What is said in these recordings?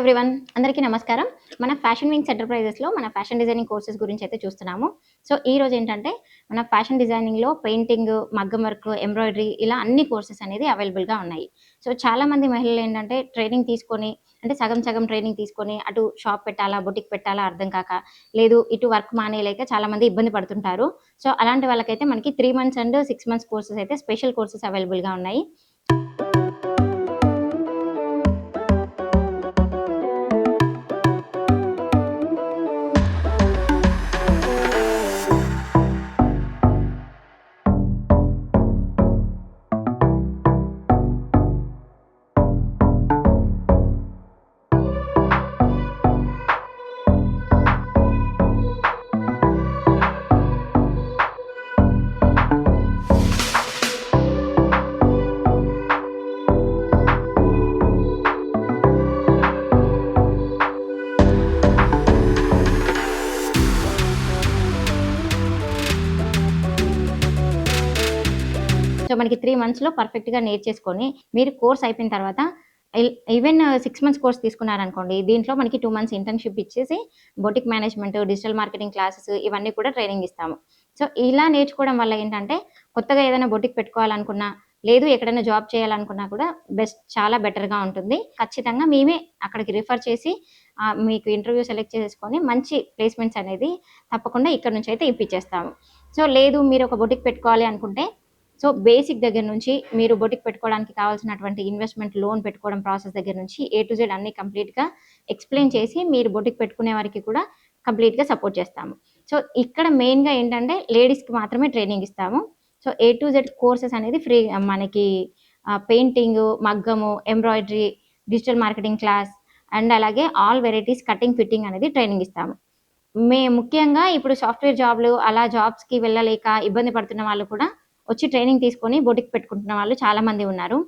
Everyone, అందరికీ నమస్కారం. మన ఫ్యాషన్ వింగ్స్ ఎంటర్‌ప్రైజెస్‌లో మన ఫ్యాషన్ డిజైనింగ్ కోర్సెస్ గురించి అయితే చూస్తున్నాము. సో, ఈరోజు ఏంటంటే మన ఫ్యాషన్ డిజైనింగ్‌లో పెయింటింగ్, మగ్గం వర్క్, ఎంబ్రాయిడరీ ఇలా అన్ని కోర్సెస్ అనేది అవైలబుల్‌గా ఉన్నాయి. సో, చాలామంది మహిళలు ఏంటంటే ట్రైనింగ్ తీసుకొని అంటే సగం సగం ట్రైనింగ్ తీసుకొని అటు షాప్ పెట్టాలా, బొటిక్ పెట్టాలా అర్థం కాక, లేదు ఇటు వర్క్ మానేయలేక చాలామంది ఇబ్బంది పడుతుంటారు. సో, అలాంటి వాళ్ళకైతే మనకి 3 మంత్స్ అండ్ 6 మంత్స్ కోర్సెస్ అయితే స్పెషల్ కోర్సెస్ అవైలబుల్‌గా ఉన్నాయి. సో, మనకి 3 మంత్స్‌లో పర్ఫెక్ట్‌గా నేర్చేసుకొని, మీరు కోర్స్ అయిపోయిన తర్వాత ఈవెన్ 6 మంత్స్ కోర్స్ తీసుకున్నారనుకోండి, దీంట్లో మనకి 2 మంత్స్ ఇంటర్న్‌షిప్ ఇచ్చేసి, boutique management, digital marketing classes ఇవన్నీ కూడా ట్రైనింగ్ ఇస్తాము. సో, ఇలా నేర్చుకోవడం వల్ల ఏంటంటే, కొత్తగా ఏదైనా బొటిక్ పెట్టుకోవాలనుకున్నా, లేదు ఎక్కడైనా జాబ్ చేయాలనుకున్నా కూడా చాలా బెటర్‌గా ఉంటుంది. ఖచ్చితంగా మేమే అక్కడికి రిఫర్ చేసి మీకు ఇంటర్వ్యూ సెలెక్ట్ చేసుకొని, మంచి ప్లేస్‌మెంట్స్ అనేది తప్పకుండా ఇక్కడి నుంచయితే ఇప్పిచ్చేస్తాము. సో, లేదు మీరు ఒక బొటిక్ పెట్టుకోవాలి అనుకుంటే సో, బేసిక్ దగ్గర నుంచి మీరు బొటిక్ పెట్టుకోవడానికి కావాల్సినటువంటి ఇన్వెస్ట్‌మెంట్ లోన్ పెట్టుకోవడం ప్రాసెస్ దగ్గర నుంచి ఏ టు జెడ్ అన్నీ కంప్లీట్‌గా ఎక్స్‌ప్లెయిన్ చేసి మీరు బొటిక్ పెట్టుకునే వారికి కూడా కంప్లీట్‌గా సపోర్ట్ చేస్తాము. సో, ఇక్కడ మెయిన్‌గా ఏంటంటే లేడీస్‌కి మాత్రమే ట్రైనింగ్ ఇస్తాము. So, A to Z courses అనేది ఫ్రీ మనకి పెయింటింగు, మగ్గము, embroidery, digital marketing class and అలాగే ఆల్ వెరైటీస్ కటింగ్, ఫిట్టింగ్ అనేది ట్రైనింగ్ ఇస్తాము. ముఖ్యంగా ఇప్పుడు సాఫ్ట్‌వేర్ జాబ్‌లు అలా జాబ్స్‌కి వెళ్ళలేక ఇబ్బంది పడుతున్న వాళ్ళు కూడా వచ్చి ట్రైనింగ్ తీసుకొని బొటిక్ పెట్టుకుంటున్న వాళ్ళు చాలామంది ఉన్నారు.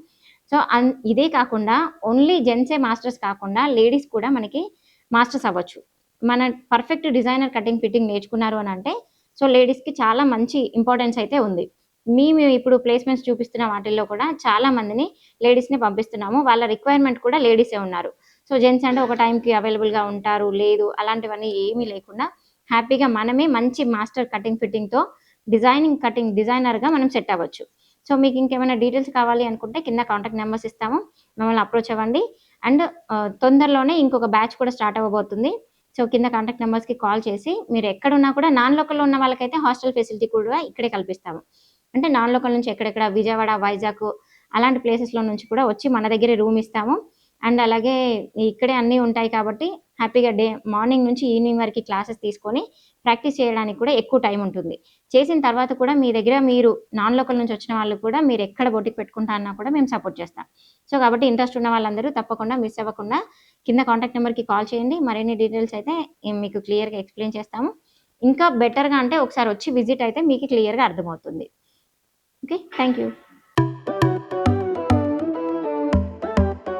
సో, ఇదే కాకుండా ఓన్లీ జెంట్సే మాస్టర్స్ కాకుండా లేడీస్ కూడా మనకి మాస్టర్స్ అవ్వచ్చు. మన పర్ఫెక్ట్ డిజైనర్ కటింగ్, ఫిట్టింగ్ నేర్చుకున్నారు అనంటే సో, లేడీస్‌కి చాలా మంచి ఇంపార్టెన్స్ అయితే ఉంది. మేము ఇప్పుడు ప్లేస్‌మెంట్స్ చూపిస్తున్న వాటిల్లో కూడా చాలా మందిని లేడీస్‌ని పంపిస్తున్నాము. వాళ్ళ రిక్వైర్‌మెంట్ కూడా లేడీసే ఉన్నారు. సో, జెంట్స్ అంటే ఒక టైంకి అవైలబుల్‌గా ఉంటారు, లేదు అలాంటివన్నీ ఏమీ లేకుండా హ్యాపీగా మనమే మంచి మాస్టర్ కటింగ్, ఫిట్టింగ్‌తో డిజైనర్‌గా మనం సెట్ అవ్వచ్చు. సో, మీకు ఇంకేమైనా డీటెయిల్స్ కావాలి అనుకుంటే కింద కాంటాక్ట్ నంబర్స్ ఇస్తాము. మమ్మల్ని అప్రోచ్ అవ్వండి. అండ్ తొందరలోనే ఇంకొక బ్యాచ్ కూడా స్టార్ట్ అవ్వబోతుంది. సో, కింద కాంటాక్ట్ నంబర్స్‌కి కాల్ చేసి మీరు ఎక్కడున్నా కూడా నాన్ లోకల్‌లో ఉన్న వాళ్ళకైతే హాస్టల్ ఫెసిలిటీ కూడా ఇక్కడే కల్పిస్తాము. అంటే నాన్ లోకల్ నుంచి ఎక్కడెక్కడ విజయవాడ, వైజాగ్ అలాంటి ప్లేసెస్‌లో నుంచి కూడా వచ్చి మన దగ్గరే రూమ్ ఇస్తాము. అండ్ అలాగే ఇక్కడే అన్నీ ఉంటాయి కాబట్టి హ్యాపీగా మార్నింగ్ నుంచి ఈవినింగ్ వరకి క్లాసెస్ తీసుకొని ప్రాక్టీస్ చేయడానికి కూడా ఎక్కువ టైం ఉంటుంది. చేసిన తర్వాత కూడా మీ దగ్గర మీరు నాన్ లోకల్ నుంచి వచ్చిన వాళ్ళు కూడా మీరెక్కడ బొటిక్ పెట్టుకుంటా అన్నా కూడా మేము సపోర్ట్ చేస్తాం. సో, కాబట్టి ఇంట్రెస్ట్ ఉన్న వాళ్ళందరూ తప్పకుండా మిస్ అవ్వకుండా కింద కాంటాక్ట్ నంబర్‌కి కాల్ చేయండి. మరిన్ని డీటెయిల్స్ అయితే మీకు క్లియర్‌గా ఎక్స్‌ప్లెయిన్ చేస్తాము. ఇంకా బెటర్‌గా అంటే ఒకసారి వచ్చి విజిట్ అయితే మీకు క్లియర్‌గా అర్థమవుతుంది. ఓకే. Thank you.